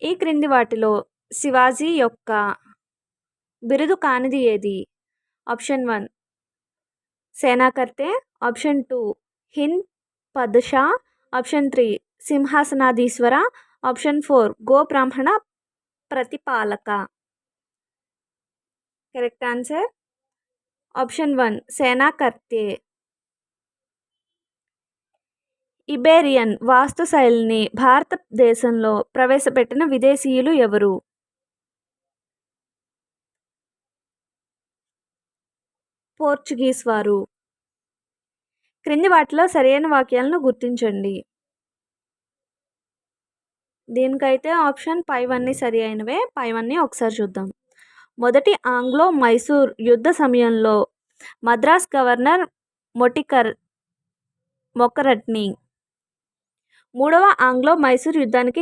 ఈ క్రింది వాటిలో శివాజీ యొక్క బిరుదు కానిది ఏది? ఆప్షన్ 1 సేనాకర్తే, ఆప్షన్ 2 హింద్ పదషా, ఆప్షన్ 3 సింహాసనాధీశ్వర, ఆప్షన్ 4 గోబ్రాహ్మణ ప్రతిపాలక. కరెక్ట్ ఆన్సర్ ఆప్షన్ 1 సేనాకర్తే. ఇబెరియన్ వాస్తుశైలిని భారతదేశంలో ప్రవేశపెట్టిన విదేశీయులు ఎవరు? పోర్చుగీస్ వారు. క్రింది వాటిలో సరైన వాక్యాలను గుర్తించండి. దీనికైతే ఆప్షన్ పైవన్నీ సరి అయినవే. పైవన్నీ ఒకసారి చూద్దాం. మొదటి ఆంగ్లో మైసూర్ యుద్ధ సమయంలో మద్రాస్ గవర్నర్ మొకరట్ని. మూడవ ఆంగ్లో మైసూర్ యుద్ధానికి